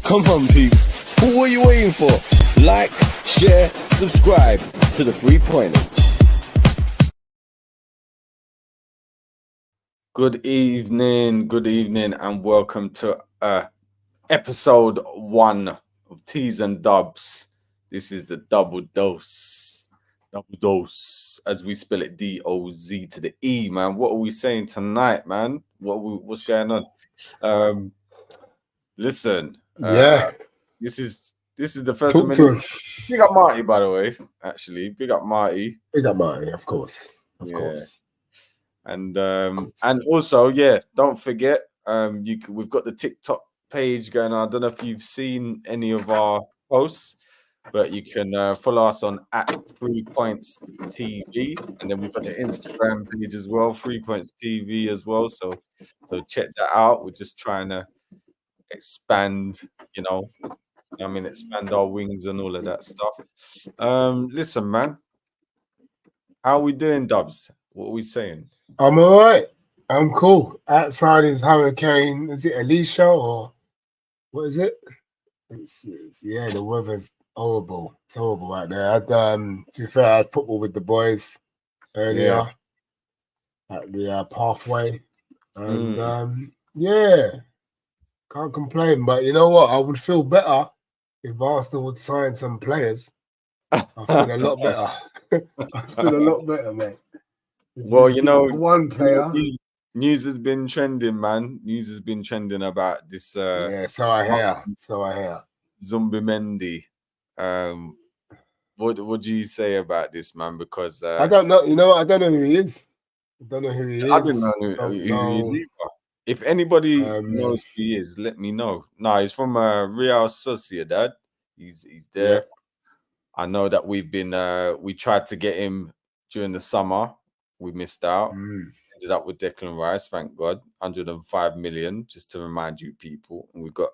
Come on, peeps. What are you waiting for? Like, share, subscribe to the 3 Pointers. Good evening, and welcome to episode 1 of Teez Dubz. This is the double dose, as we spell it, D-O-Z to the E, man. What are we saying tonight, man? What's going on? Listen, this is the first Talk to him. Big up Marty, by the way. Actually, big up Marty. Big up Marty, of course. Of course. And also, don't forget, we've got the TikTok page going on. I don't know if you've seen any of our posts, but you can follow us on @3points.tv, and then we've got the Instagram page as well, 3points.tv as well. So check that out. We're just trying to expand, expand our wings and all of that stuff. Listen, man, how are we doing, Dubs? What are we saying? I'm all right. I'm cool. Outside is hurricane. Is it Alicia or what is it? It's the weather's horrible. It's horrible right there. To be fair, I had football with the boys earlier at the pathway. And can't complain. But you know what? I would feel better if Arsenal would sign some players. I feel a lot better. I feel a lot better, mate. Well, one player. News has been trending, man. News has been trending about this. So I hear. Zubimendi. What do you say about this, man? Because I don't know. You know, I don't know who he is. I don't know who he is. I don't know who he is either. If anybody knows who he is, let me know. No, he's from Real Sociedad. He's there. Yeah. I know that we tried to get him during the summer. We missed out. Ended up with Declan Rice, thank God. 105 million, just to remind you people. And we've got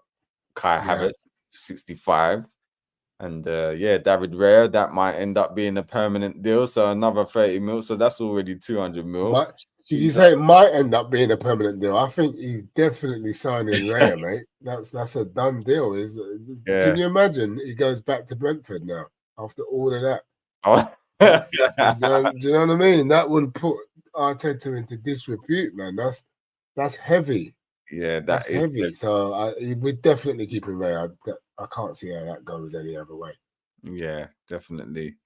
Kai Havertz, 65. And David Raya, that might end up being a permanent deal. So another 30 mil. So that's already 200 mil. But did you say it might end up being a permanent deal? I think he's definitely signing Raya, mate. That's a done deal. Can you imagine he goes back to Brentford now after all of that? Oh. Do you know what I mean? That would put Arteta into disrepute, man. That's heavy. Yeah, that's heavy. So we're definitely keeping Ray. I can't see how that goes any other way. Yeah, definitely.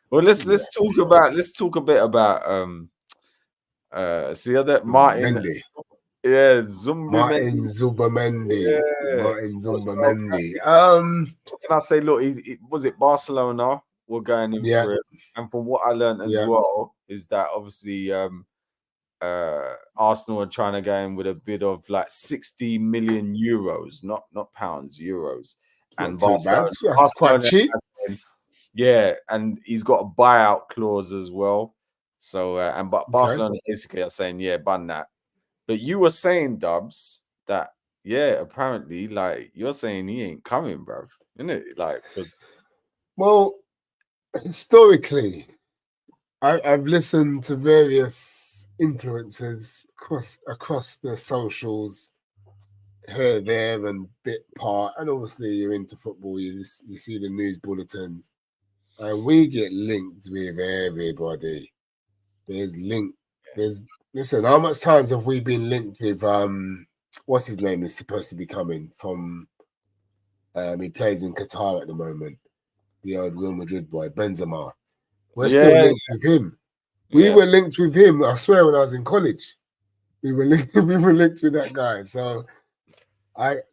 Well, let's talk a bit about see that Martin. Mendy. Yeah, Martin Zubimendi. Yeah. Martin Zubimendi. Can I say, look, was it Barcelona? We're going in for it. And from what I learned as well is that obviously Arsenal are trying to go in with a bid of like 60 million euros, not pounds, euros. And Barcelona, that's quite cheap. And he's got a buyout clause as well. So Barcelona basically are saying, bun that. But you were saying, Dubs, that apparently, like you're saying he ain't coming, bruv. Isn't it? Like, well, historically, I've listened to various influencers across the socials, here, there, and bit part, and obviously you're into football. You see the news bulletins, and we get linked with everybody. Listen, how much times have we been linked with what's his name is supposed to be coming from? He plays in Qatar at the moment. The old Real Madrid boy, Benzema. We're still linked with him. We were linked with him, I swear, when I was in college. We were linked with that guy. So we're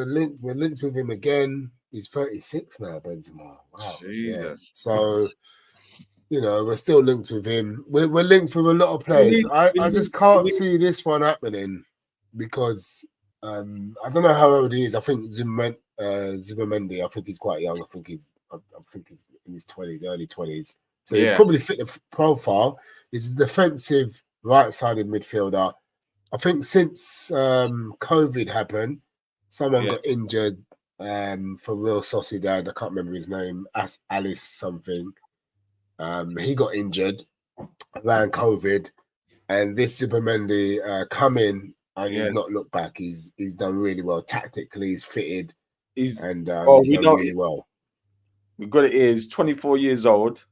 linked with him again. He's 36 now, Benzema. Wow. Jesus. Yeah. So, we're still linked with him. We're linked with a lot of players. I just can't see this one happening because I don't know how old he is. I think Zubimendi, I think he's quite young. I think he's in his 20s, early 20s. So he probably fit the profile. He's a defensive right-sided midfielder. I think since COVID happened, someone got injured for Real Sociedad. I can't remember his name. Alice something. He got injured around COVID, and this Zubimendi come in and he's not looked back. He's done really well tactically. He's fitted. He's and we he's done know really well. We've got it here. He's 24 years old.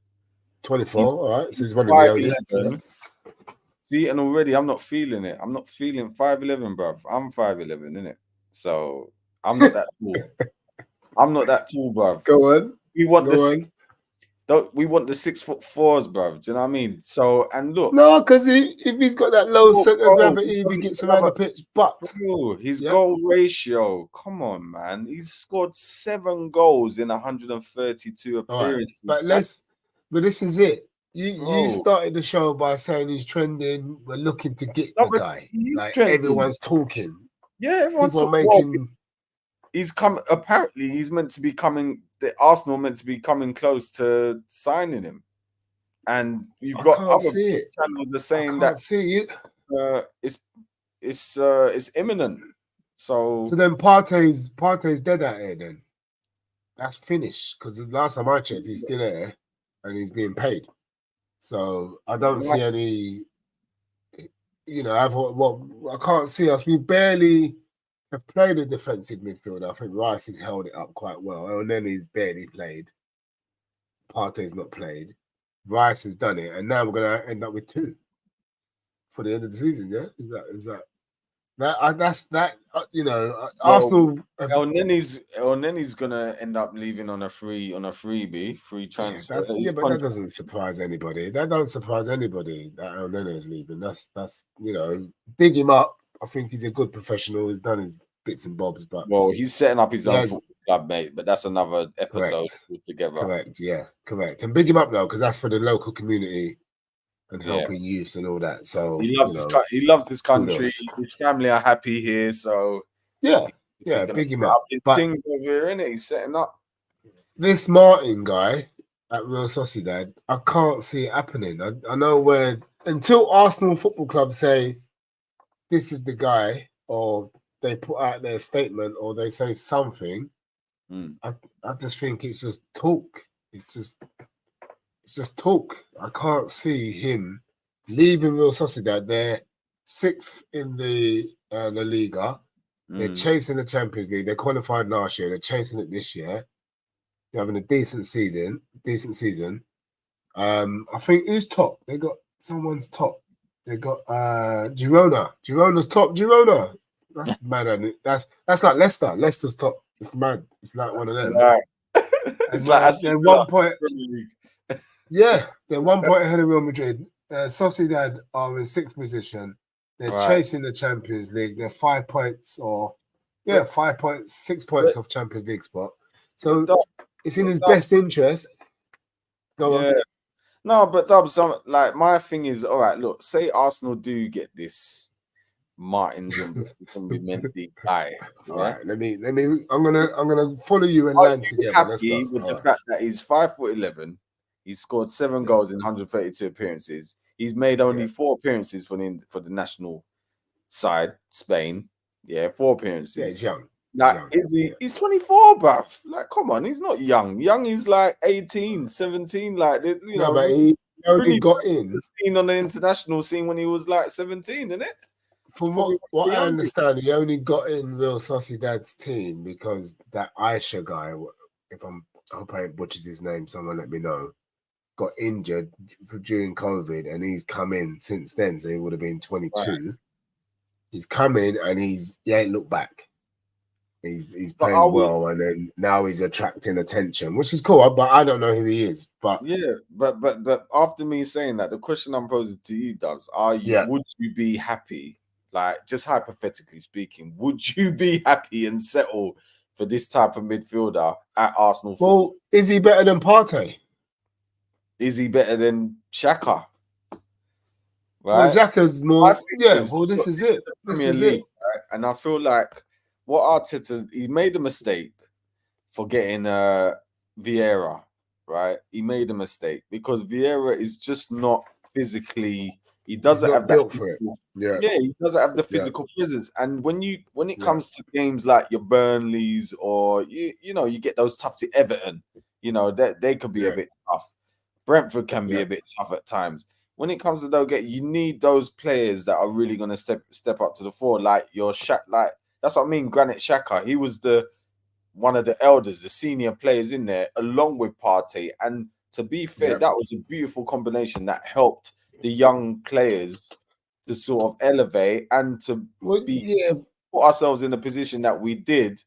24, all right. So he's one of the 5'11". oldest. See, and already I'm not feeling it. I'm not feeling 5'11", bruv. I'm 5'11", innit? So I'm not that tall. I'm not that tall, bruv. Go on. We want Go on. we want the 6'4", bruv. Do you know what I mean? So, and look. No, because if he's got that low center of gravity, if he gets around the pitch, but his goal ratio, come on, man. He's scored 7 goals in 132 appearances. Right. But this is it. You started the show by saying he's trending. We're looking to get the guy. Like trending. Everyone's talking. Yeah, everyone's making. He's come. Apparently, he's meant to be coming. The Arsenal meant to be coming close to signing him, and you've got other channels that saying that it's imminent. So then Partey's dead out here. Then that's finished because the last time I checked, he's still there and he's being paid. So I don't see any. I can't see us. We barely have played a defensive midfielder. I think Rice has held it up quite well. And then he's barely played. Partey's not played. Rice has done it. And now we're going to end up with 2 for the end of the season, yeah? Is that Arsenal. El Nenny's gonna end up leaving on a free transfer. But that doesn't surprise anybody. That don't surprise anybody that El Nenny's leaving. That's big him up. I think he's a good professional. He's done his bits and bobs, but he's setting up his own football club, mate. But that's another episode together. Correct. And big him up though, because that's for the local community. And helping youths and all that. So he loves this country. His family are happy here. So big him up. His things over here, innit? He's setting up. This Martin guy at Real Sociedad, I can't see it happening. I know where until Arsenal Football Club say this is the guy, or they put out their statement, or they say something. I just think it's just talk. It's just talk. I can't see him leaving Real Sociedad. They're 6th in the La Liga. They're chasing the Champions League. They qualified last year. They're chasing it this year. They're having a decent season. I think who's top? They got someone's top. They got Girona. Girona's top. Girona. That's mad, isn't it? That's like Leicester. Leicester's top. It's mad. It's like one of them. Right. It's like they're 1 point. Yeah, they're 1 point ahead of Real Madrid. Sociedad are in 6th position. They're chasing the Champions League. They're 5 points 6 points off Champions League spot. So it's in his best interest. Go on. No, but Dubz, like my thing is, all right, look, say Arsenal do get this Martin Zubimendi guy. All right, let me. I'm gonna follow you and land together. Happy with the fact that he's 5'11". He's scored 7 goals in 132 appearances. He's made only 4 appearances for the national side, Spain. 4 appearances. Yeah, he's young. He's 24, bruv. Like, come on, he's not young. Young is like 18, 17. Like, but he only got in on the international scene when he was like 17, isn't it? From what I understand, he only got in Real Sociedad's team because that Aisha guy, I hope I butchered his name, someone let me know, got injured during COVID, and he's come in since then, so he would have been 22. Right. He's come in and he ain't looked back. He's playing well, and then now he's attracting attention, which is cool. But I don't know who he is. But but after me saying that, the question I'm posing to you, Dubz, would you be happy? Like, just hypothetically speaking, would you be happy and settle for this type of midfielder at Arsenal? Well, is he better than Partey? Is he better than Xhaka? Right? Well, Xhaka's more. Yeah. Well, this is it. This is it. Right? And I feel like what Arteta, he made a mistake for getting Vieira. Right? He made a mistake because Vieira is just not physically. He doesn't have built for it. Yeah, he doesn't have the physical presence. And when it comes to games like your Burnleys or you get those toughs at Everton, they could be a bit tough. Brentford can be a bit tough at times. When it comes to you need those players that are really going to step up to the fore, like your Shaq. Like, that's what I mean. Granit Xhaka, he was one of the elders, the senior players in there, along with Partey. And to be fair, that was a beautiful combination that helped the young players to sort of elevate and to put ourselves in the position that we did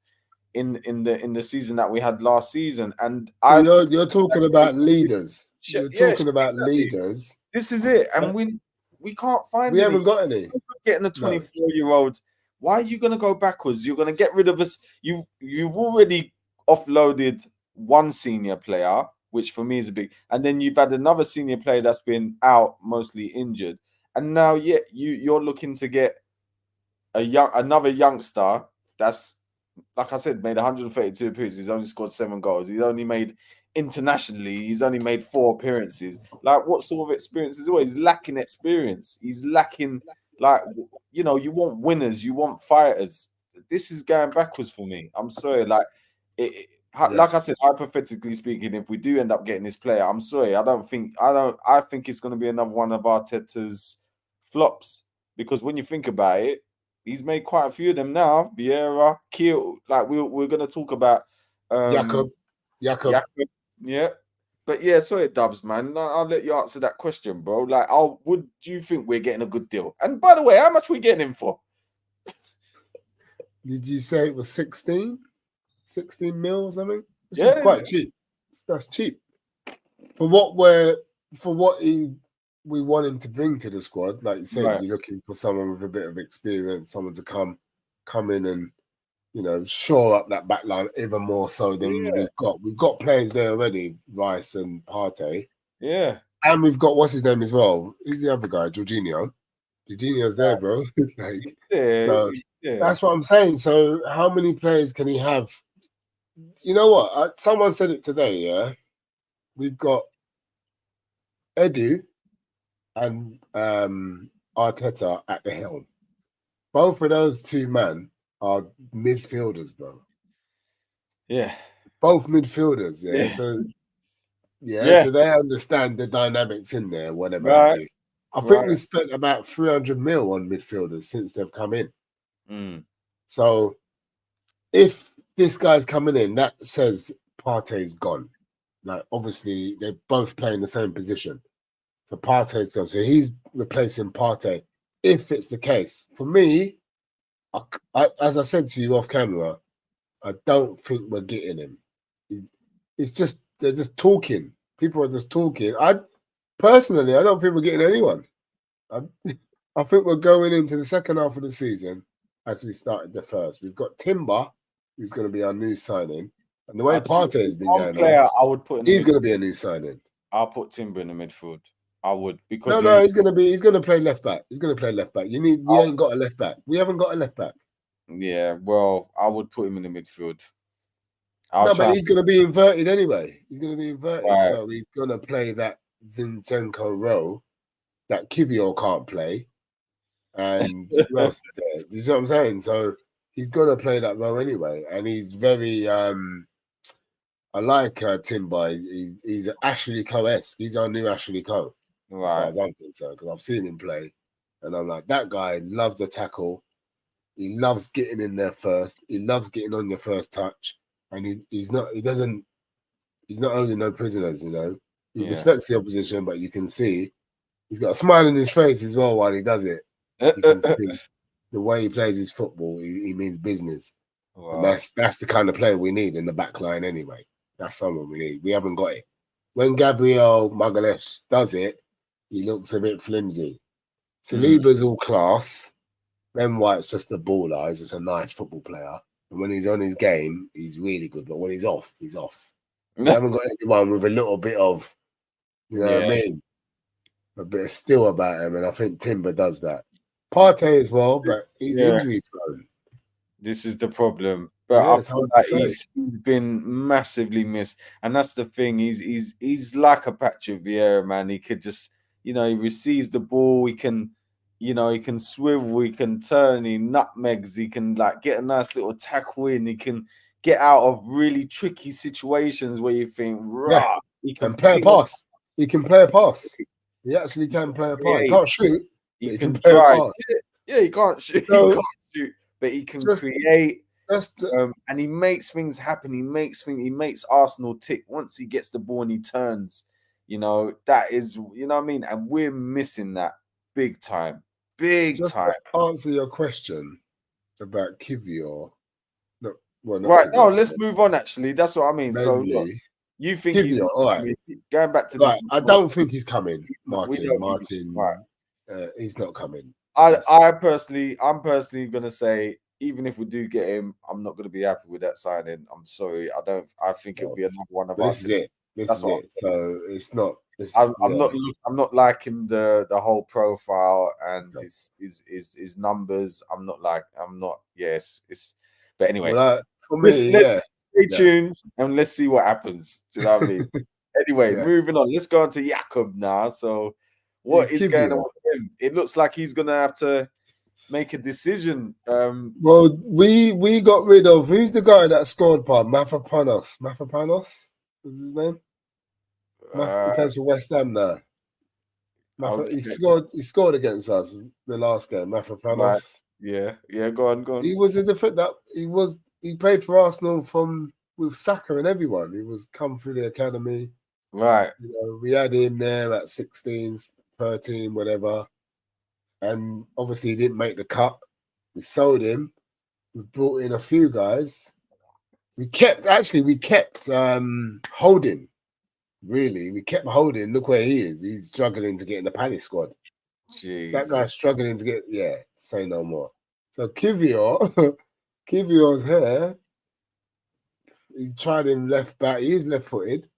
in the season that we had last season. And so you're talking about leaders. You're talking about leaders. This is it, and we can't find. We haven't got any. Getting a 24-year-old. Why are you going to go backwards? You're going to get rid of us. You've already offloaded one senior player, which for me is a big. And then you've had another senior player that's been out, mostly injured. And now, you're looking to get another youngster that's, like I said, made 132 appearances. He's only scored 7 goals. He's only made internationally. He's only made 4 appearances. Like, what sort of experience is he? He's lacking experience. He's lacking, like, you want winners. You want fighters. This is going backwards for me. I'm sorry. Like, like I said, hypothetically speaking, if we do end up getting this player, I'm sorry. I think it's going to be another one of Arteta's flops, because when you think about it, he's made quite a few of them now. Vieira, Kiel, like we're going to talk about Jakob. Yeah. But sorry, Dubz, man. I'll let you answer that question, bro. Like, would you think we're getting a good deal? And by the way, how much are we getting him for? Did you say it was 16 mil or something? Which is quite cheap. That's cheap. For what we want him to bring to the squad. Like you said, you're looking for someone with a bit of experience, someone to come in and, shore up that back line even more so than we've got. We've got players there already, Rice and Partey. Yeah. And we've got, what's his name as well? Who's the other guy? Jorginho. Jorginho's there, bro. That's what I'm saying. So how many players can he have? You know what? Someone said it today, We've got Edu and Arteta at the helm. Both of those two men are midfielders, bro. Yeah. Both midfielders, So they understand the dynamics in there, whatever. Right. I think we spent about 300 mil on midfielders since they've come in. So if this guy's coming in, that says Partey's gone. Like, obviously, they're both playing the same position. So Partey's gone. So he's replacing Partey. If it's the case, for me, as I said to you off camera, I don't think we're getting him. It's just, they're just talking. People are just talking. Personally, I don't think we're getting anyone. I think we're going into the second half of the season as we started the first. We've got Timber, who's going to be our new signing. And the way Partey has been going on, he's going to be a new signing. I'll put Timber in the midfield. I would, because he's going to play left back. He's going to play left back. We ain't got a left back. We haven't got a left back. Yeah, well, I would put him in the midfield. But he's going to be inverted anyway. He's going to be inverted, so he's going to play that Zinchenko role that Kivior can't play. And who else is there? You see what I'm saying? So he's going to play that role anyway, and he's very. I like Timber. He's Ashley Cole-esque. He's our new Ashley Cole, as far as I'm concerned, because I've seen him play, and I'm like, that guy loves the tackle. He loves getting in there first. He loves getting on your first touch, and he's not holding no prisoners. He respects the opposition, but you can see he's got a smile on his face as well while he does it. You can see the way he plays his football. He means business. Wow. And that's the kind of player we need in the back line anyway. That's someone we need. We haven't got it. When Gabriel Magalhaes does it, he looks a bit flimsy. Saliba's all class. Ben White's just a baller. He's just a nice football player. And when he's on his game, he's really good. But when he's off, he's off. We haven't got anyone with a little bit of, what I mean? A bit of steel about him. And I think Timber does that. Partey as well, but he's injury prone. This is the problem. But I feel like he's been massively missed. And that's the thing. He's like a Patrick Vieira, man. He could just, he receives the ball. He can, he can swivel. He can turn. He nutmegs. He can get a nice little tackle in. He can get out of really tricky situations where you think, he can play a pass. He can play a pass. He actually can play a pass. He can't shoot. He can play a pass. Yeah, he can't shoot. So, he can't shoot. But he can create. and he makes things happen. He makes Arsenal tick once he gets the ball and he turns. You know, that is, you know what I mean? And we're missing that big time. Just to answer your question about Kivior. No, well, right. No, let's move on. Actually, that's what I mean. Mainly, so look, you think Kivior, he's not all right. coming? Going back to right. this, I don't think he's coming, Martin. Right. He's not coming. I'm personally gonna say, even if we do get him, I'm not gonna be happy with that signing. I'm sorry. I think it'll be another one of us. This is it. This is it. So it's not. I'm not liking the whole profile and his numbers. Yes, it's. But anyway, for me, let's stay tuned and let's see what happens. Do you know what I mean? Anyway, moving on. Let's go on to Jakob now. So, what is going on with him? It looks like he's gonna have to make a decision. Well, we got rid of who's the guy that scored? Mafropanos. What's his name? He plays for West Ham now. He scored against us the last game. Mafropanos. Right. Yeah. Go on. He was in the he played for Arsenal with Saka and everyone. He was come through the academy. Right. You know, we had him there at 16, 13, whatever. And obviously he didn't make the cut. We sold him. We brought in a few guys. We kept Holding. Really, we kept Holding. Look where he is. He's struggling to get in the Palace squad. Jeez. That guy's struggling to get. Yeah, say no more. So Kivior's here. He's tried him left back. He is left-footed.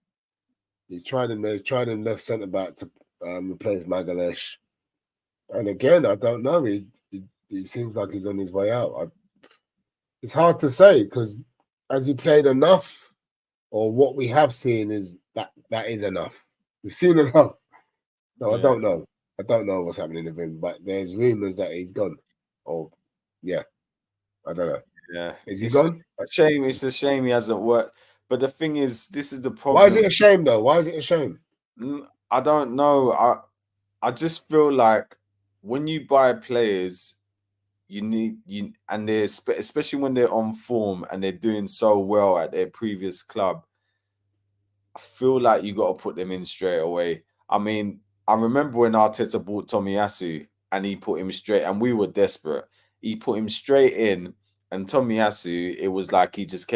He's tried him left centre back to replace Magalesh. And again, I don't know. He seems like he's on his way out. It's hard to say because has he played enough, or what we have seen is that is enough. We've seen enough. So yeah. I don't know. I don't know what's happening with him, but there's rumours that he's gone. I don't know. Yeah, is he gone? Shame. It's a shame he hasn't worked. But the thing is, this is the problem. Why is it a shame though? Why is it a shame? I don't know. I just feel like when you buy players, and they're especially when they're on form and they're doing so well at their previous club, I feel like you got to put them in straight away. I mean, I remember when Arteta bought Tomiyasu and he put him straight, and we were desperate. He put him straight in, and Tomiyasu, it was like he just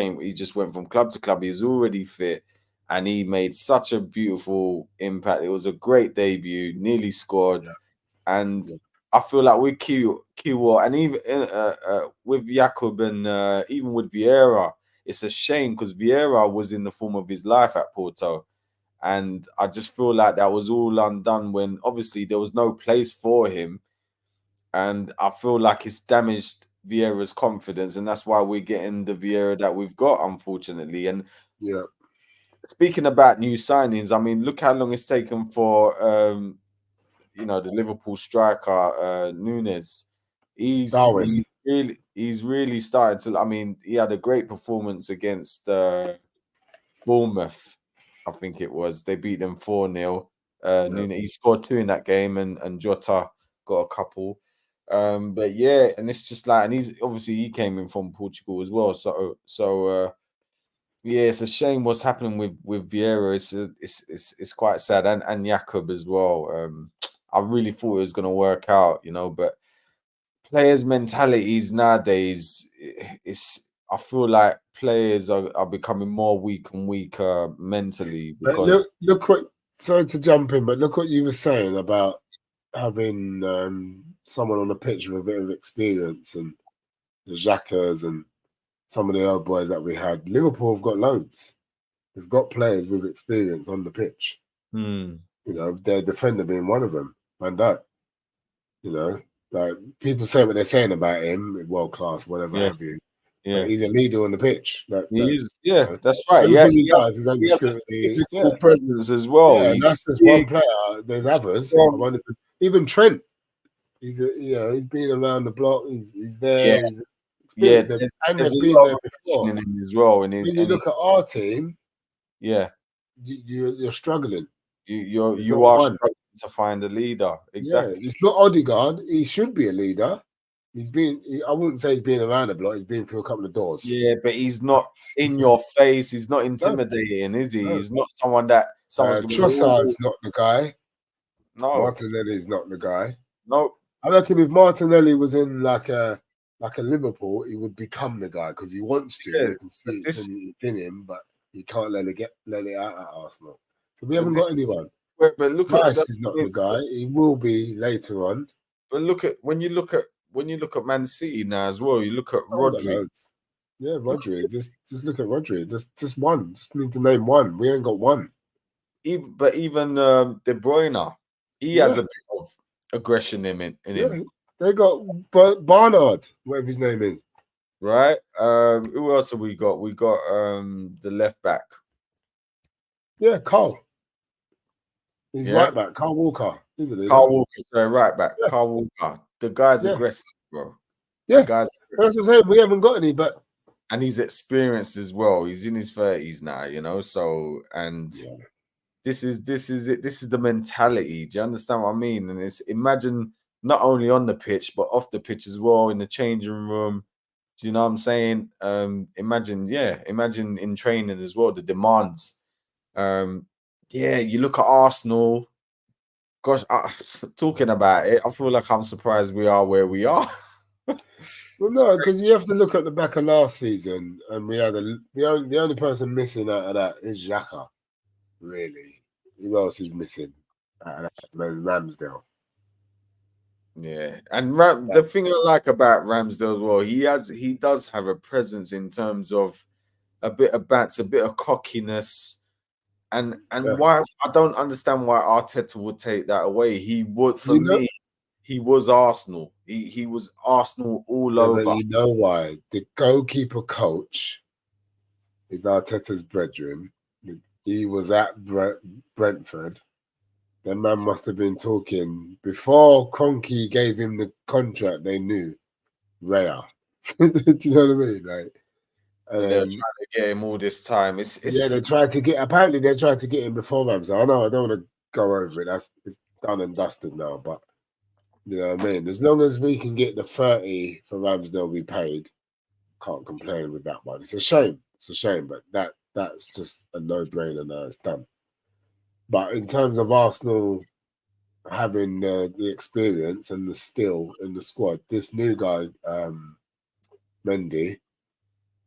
went from club to club. He was already fit, and he made such a beautiful impact. It was a great debut, nearly scored, and I feel like with Kiwior and even with Jakob and even with Vieira, it's a shame because Vieira was in the form of his life at Porto. And I just feel like that was all undone when obviously there was no place for him. And I feel like it's damaged Vieira's confidence. And that's why we're getting the Vieira that we've got, unfortunately. And speaking about new signings, I mean, look how long it's taken for the Liverpool striker Nunes. He's really started to. I mean, he had a great performance against Bournemouth. I think it was. They beat them 4-0. Nunes, he scored 2 in that game, and Jota got a couple. But yeah, and it's just like, and he came in from Portugal as well. So yeah, it's a shame what's happening with Vieira. It's quite sad, and Jakob as well. I really thought it was going to work out, but players' mentalities nowadays, I feel like players are becoming more weak and weaker mentally. Because look what, sorry to jump in, but look what you were saying about having someone on the pitch with a bit of experience, and the Xhakas and some of the old boys that we had. Liverpool have got loads. They've got players with experience on the pitch. Their defender being one of them, Van Dijk. Like people say what they're saying about him, world class, whatever have you. Yeah, but he's a leader on the pitch. That's right. Everything he does is under scrutiny. Physical presence as well. Yeah, that's just one player. There's others. Even Trent. He's been around the block. He's there. Yeah. There's been there before. In him as well. When you look at our team, you're struggling. You are struggling to find a leader. Exactly. Yeah, it's not Odegaard. He should be a leader. I wouldn't say he's been around a block. He's been through a couple of doors. Yeah, but he's not in your face. He's not intimidating, is he? He's not someone that someone's going to Trossard's not the guy. No. Martinelli's not the guy. No. I reckon if Martinelli was in like a Liverpool, he would become the guy because he wants to. Yeah, you can see it's in him, but he can't let it out at Arsenal. So we haven't got anyone. But look Rice is not the guy. He will be later on. But when you look at Man City now as well, you look at Rodri. Yeah, Rodri. Just look at Rodri. Just one. Just need to name one. We ain't got one. Even De Bruyne, he has a bit of aggression in him. They got Barnard, whatever his name is. Right. Who else have we got? We got the left back. Yeah, Carl. He's right back. Carl Walker, isn't he? Carl Walker, right back. Yeah. Carl Walker. The guy's aggressive, bro. Yeah, that's what I'm saying. We haven't got any, and he's experienced as well. He's in his 30s now, you know. So this is the mentality. Do you understand what I mean? And it's imagine not only on the pitch but off the pitch as well, in the changing room. Do you know what I'm saying? Imagine in training as well, the demands. You look at Arsenal. Gosh, talking about it, I feel like I'm surprised we are where we are. Well, no, because you have to look at the back of last season, and we had the only person missing out of that is Xhaka. Really, who else is missing out of that? Ramsdale. Yeah, and the thing I like about Ramsdale as well, he does have a presence in terms of a bit of bats, a bit of cockiness. And why I don't understand why Arteta would take that away. He would, for me, he was Arsenal. He was Arsenal all over. But you know why? The goalkeeper coach is Arteta's brethren. He was at Brentford. The man must have been talking before Kroenke gave him the contract. They knew Raya. Do you know what I mean? Like. They're trying to get him all this time. They tried to get. Apparently, they tried to get him before Ramsdale. I know. I don't want to go over it. It's done and dusted now. But you know what I mean. As long as we can get the 30 for Ramsdale we paid, can't complain with that one. It's a shame. It's a shame, but that's just a no-brainer now. It's done. But in terms of Arsenal having the experience and the skill in the squad, this new guy, Mendy.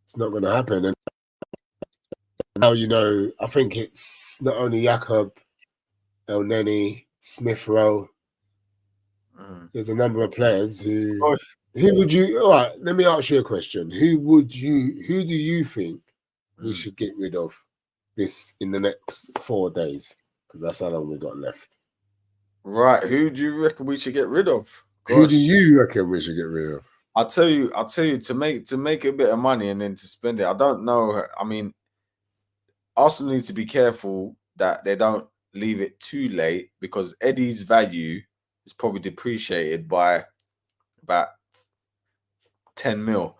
It's not going to happen. And now, I think it's not only Jakob, El Neni, Smith Rowe. There's a number of players who would you, all right, let me ask you a question. Who do you think we should get rid of this in the next 4 days? Because that's how long we got left. Right. Who do you reckon we should get rid of? Gosh. Who do you reckon we should get rid of? I'll tell you to make a bit of money and then to spend it. I don't know. I mean, Arsenal need to be careful that they don't leave it too late because Eddie's value is probably depreciated by about 10 mil.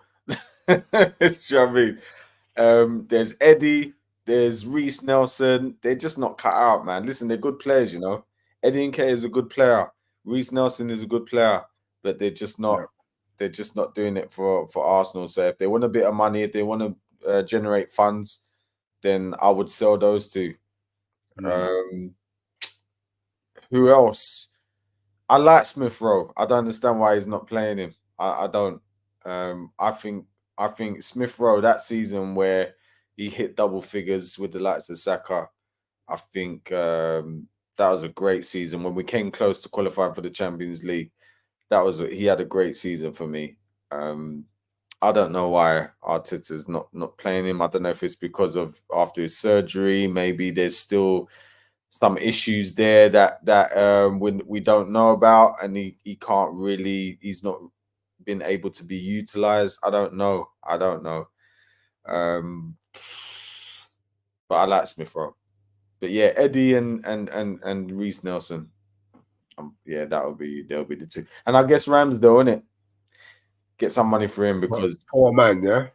Do you know what I mean? There's Eddie, there's Reece Nelson. They're just not cut out, man. Listen, they're good players, you know. Eddie Nketiah is a good player. Reece Nelson is a good player, but they're just not. Yeah. They're just not doing it for Arsenal. So if they want a bit of money, if they want to generate funds, then I would sell those two. Who else? I like Smith Rowe. I don't understand why he's not playing him. I don't. I think Smith Rowe, that season where he hit double figures with the likes of Saka, I think that was a great season. When we came close to qualifying for the Champions League, he had a great season for me. I don't know why Arteta's not playing him. I don't know if it's because of after his surgery. Maybe there's still some issues there that we don't know about, and he can't really. He's not been able to be utilized. I don't know. But I like Smith Rowe. But yeah, Eddie and Reece Nelson. they'll be the two. And I guess Ramsdale, innit? Get some money for him because poor man, yeah.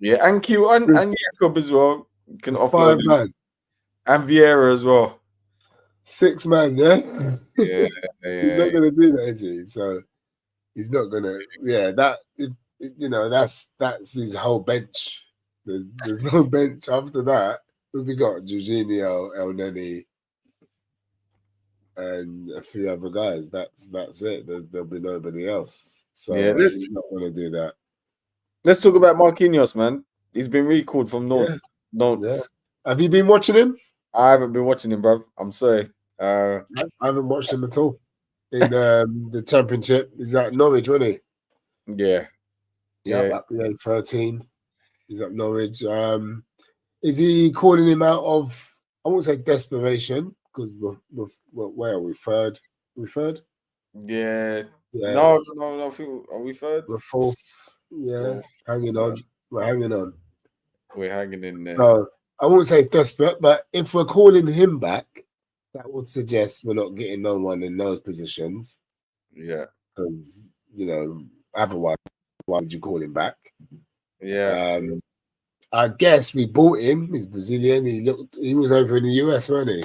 Yeah, and Q and Jakob as well. Can offer 5 man. And Vieira as well. 6 man, yeah. Yeah. He's not gonna do that, is he? So He's not gonna. Yeah, that's his whole bench. There's no bench after that. We got Jorginho, El Neni, and a few other guys. That's it. There'll be nobody else. So Yeah, he's not gonna do that. let's talk about Marquinhos, man. He's been recalled from North. Yeah. Have you been watching him? I haven't been watching him, bro. I'm sorry. I haven't watched him at all. In the championship, he's at Norwich, wasn't he? Yeah. Up 13. He's at Norwich. Is he calling him out of, I won't say desperation, because where are we? Third? We third? Yeah. No. I think, are we third? We're fourth. Yeah. Hanging on. We're hanging on. We're hanging in there. So I won't say desperate, but if we're calling him back, that would suggest we're not getting no one in those positions. Yeah. Because, otherwise, why would you call him back? Yeah. I guess we bought him. He's Brazilian. He was over in the US, wasn't he?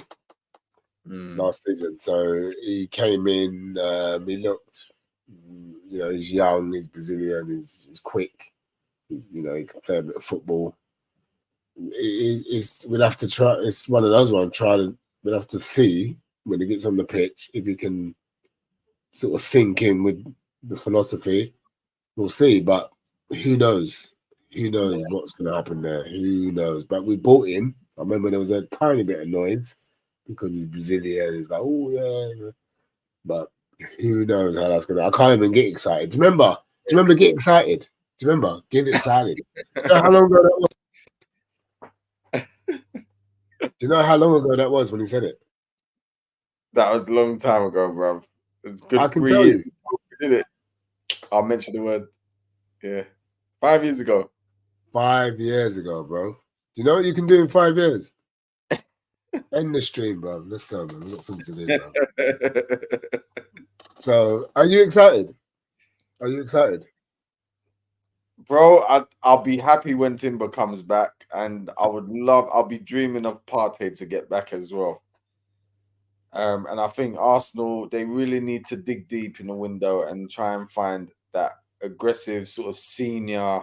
Last season. So he came in, he looked, he's young, he's Brazilian, he's quick. He can play a bit of football. We'll have to try. It's one of those ones. We'll have to see when he gets on the pitch if he can sort of sink in with the philosophy. We'll see, but who knows? Who knows what's going to happen there? Who knows? But we bought him. I remember there was a tiny bit of noise because he's Brazilian. It's like, oh yeah, but who knows how that's going to? I can't even get excited. Do you remember getting excited? Do you remember getting excited? Do you know how long ago that was? Do you know how long ago that was when he said it? That was a long time ago, bro. I can tell you. Did it? I'll mention the word. Yeah. 5 years ago. 5 years ago, bro. Do you know what you can do in 5 years? End the stream, bro. Let's go, man. We've got things to do, bro. So, are you excited? Are you excited? Bro, I'll be happy when Timber comes back, and I'll be dreaming of Partey to get back as well. And I think Arsenal, they really need to dig deep in the window and try and find that aggressive sort of senior,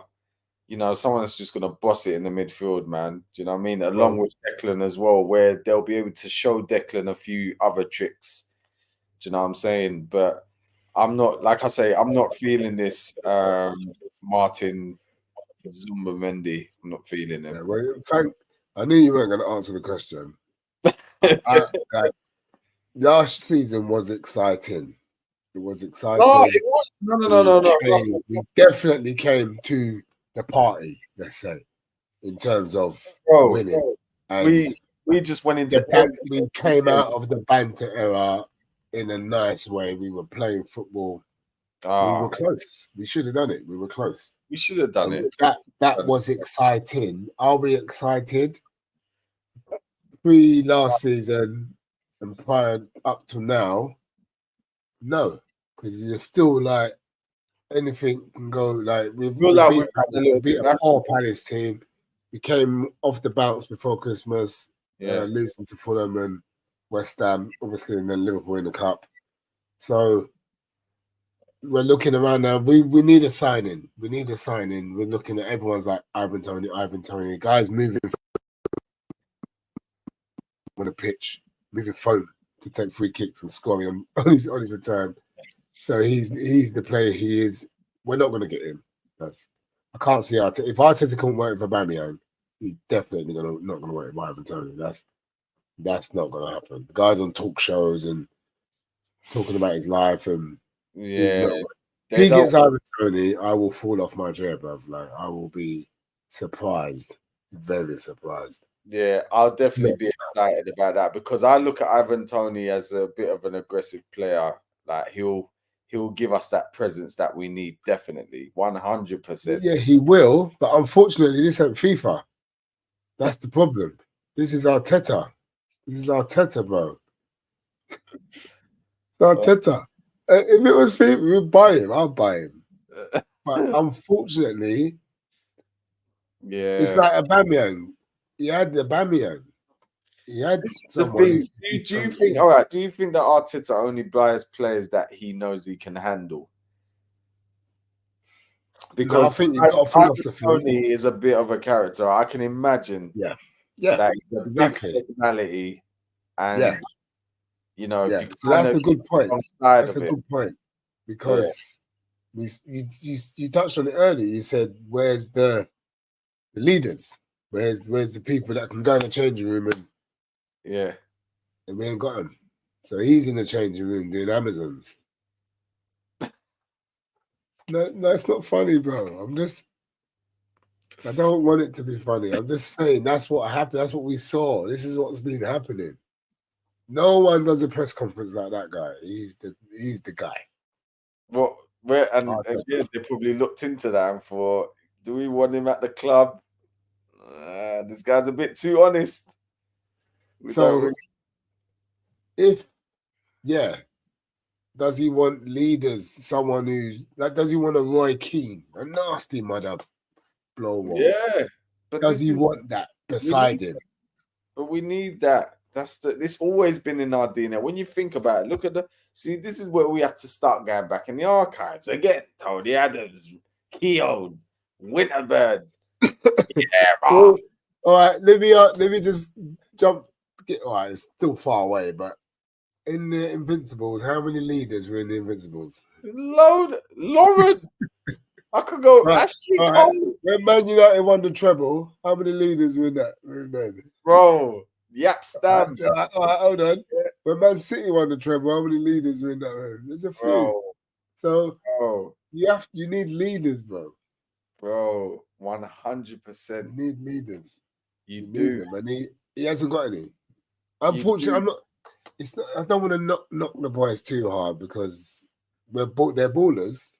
someone that's just going to boss it in the midfield, man. Do you know what I mean? Along with Declan as well, where they'll be able to show Declan a few other tricks. Do you know what I'm saying? But I'm not, like I say, I'm not feeling this Martin Zubimendi. I'm not feeling him. Yeah, well, I knew you weren't going to answer the question. Last season was exciting. It was exciting. No, it was. No. We definitely came to the party, let's say, in terms of winning. And we just went into we came out of the banter era in a nice way. We were playing football. We were close. We should have done it. We were close. We should have done it. That was exciting. Are we excited? Last season and prior up to now, no, because you're still like anything can go. Like we beat a poor Palace team. We came off the bounce before Christmas, losing to Fulham and West Ham, obviously, and then Liverpool in the cup. So we're looking around now. We need a signing. We need a signing. We're looking at everyone's like Ivan Toney. Guys moving on the pitch, moving phone to take free kicks and scoring on his return. So he's the player he is. We're not going to get him. I can't see Arteta. If Arteta can't work with Aubameyang, he's definitely not going to work with Ivan Toney. That's not going to happen. The guy's on talk shows and talking about his life, and if he gets Ivan Toney, I will fall off my chair, bruv. Like I will be surprised, very surprised. Yeah, I'll definitely be excited about that because I look at Ivan Toney as a bit of an aggressive player. Like he'll give us that presence that we need, definitely, 100%. Yeah, he will, but unfortunately, this ain't FIFA. That's the problem. This is Arteta. This is Arteta, bro. It's Arteta. If it was FIFA, we'd buy him. I'll buy him. But unfortunately, it's like Aubameyang. He had Aubameyang. He had someone. Do you think that Arteta only buys players that he knows he can handle? Because I think he's got a philosophy. Tony is a bit of a character. I can imagine. Yeah, that he's a big personality, and you know, if you so that's a good point. That's a good point because you touched on it earlier. You said, "Where's the leaders? Where's the people that can go in the changing room and we ain't got him." So he's in the changing room doing Amazons. No, it's not funny, bro. I don't want it to be funny. I'm just saying that's what happened. That's what we saw. This is what's been happening. No one does a press conference like that guy. He's the guy. Well, again, they probably looked into that and thought, do we want him at the club? This guy's a bit too honest. So, does he want leaders? Someone does he want a Roy Keane, a nasty mother blow? Yeah, but does he want that beside him? But we need that. This always been in our DNA. When you think about it, look at this is where we have to start going back in the archives again. Tony Adams, Keown, Winterbird. All right, let me just jump. All right, it's still far away, but in the Invincibles, how many leaders were in the Invincibles? Lauren. I could go Ashley Cole. Right. When Man United won the treble, how many leaders were in that? Bro, Yap Stam. All right, hold on. When Man City won the treble, how many leaders were in that? There's a few. So you need leaders, bro. Bro, 100%. You need leaders. You do. Need them, and he hasn't got any. Unfortunately, I'm not. It's not. I don't want to knock the boys too hard because they're ballers.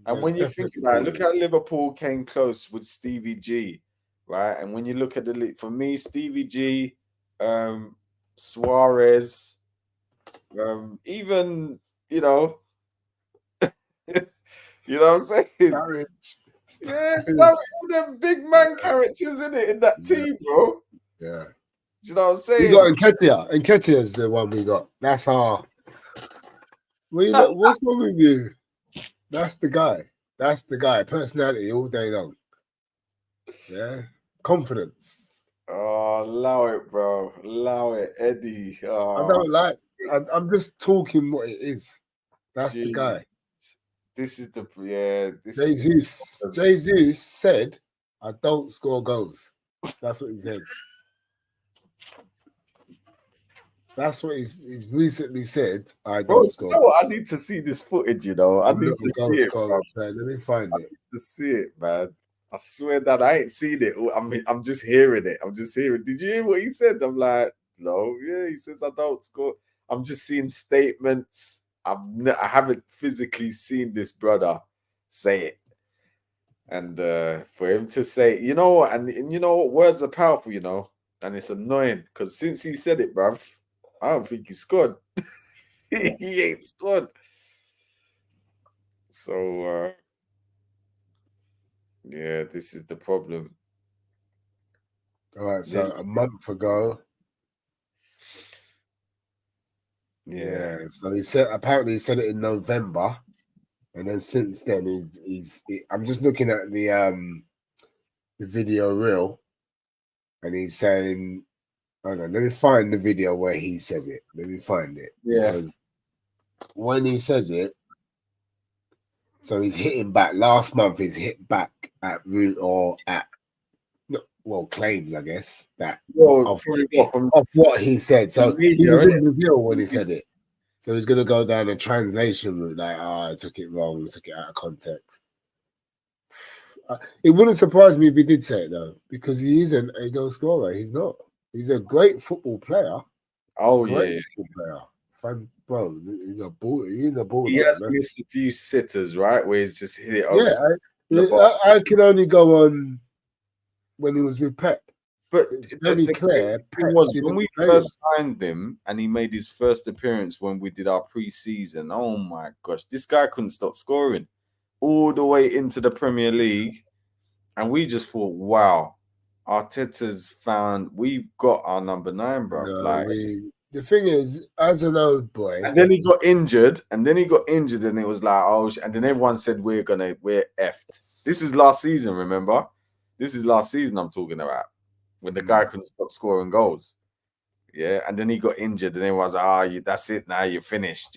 And when you think about it, look how Liverpool came close with Stevie G, right? And when you look at the league, for me, Stevie G, Suarez, even you know what I'm saying? Sturridge. Yeah, Sturridge, all them big man characters in it in that team, bro. Yeah. You know what I'm saying? We got Nketiah. Nketiah's the one we got. That's our. What's wrong with you? That's the guy. That's the guy. Personality all day long. Yeah. Confidence. Oh, allow it, bro. Allow it, Eddie. Oh. I don't like. I'm just talking what it is. That's the guy. This is the Jesus said, "I don't score goals." That's what he said. That's what he's recently said. I don't score. You know what? I need to see this footage. You know, I need to see it. Let me find it. To see it, man. I swear that I ain't seen it. I'm just hearing it. I'm just hearing. Did you hear what he said? I'm like, no, yeah. He says I don't score. I'm just seeing statements. I haven't physically seen this brother say it, and for him to say, you know, and you know, words are powerful, you know, and it's annoying because since he said it, bruv, I don't think he scored. He ain't scored. So, yeah, this is the problem. All right, so a month ago. Yeah, so apparently he said it in November, and then since then I'm just looking at the video reel, and he's saying, hold on, let me find the video where he says it. Let me find it. Yeah. Because when he says it, so he's hitting back. Last month he's hit back at root or at claims, I guess, that of what he said. So he was in Brazil when he said it. So he's gonna go down a translation route, like, I took it wrong, took it out of context. It wouldn't surprise me if he did say it though, because he isn't a goal scorer. He's not. He's a great football player. Oh, great football player. Bro, he's a ball. He's a ball. He has missed a few sitters, right? Where he's just hit it. I can only go on when he was with Pep. But it's very clear. When we first signed him and he made his first appearance when we did our pre-season, oh my gosh, this guy couldn't stop scoring all the way into the Premier League. And we just thought, wow, Arteta's we've got our number 9, bro. The thing is, as an old boy, and then he got injured, and it was like, oh, and then everyone said we're effed. This is last season, remember? This is last season I'm talking about, when the guy couldn't stop scoring goals. Yeah, and then he got injured, and everyone was like, that's it now, you're finished.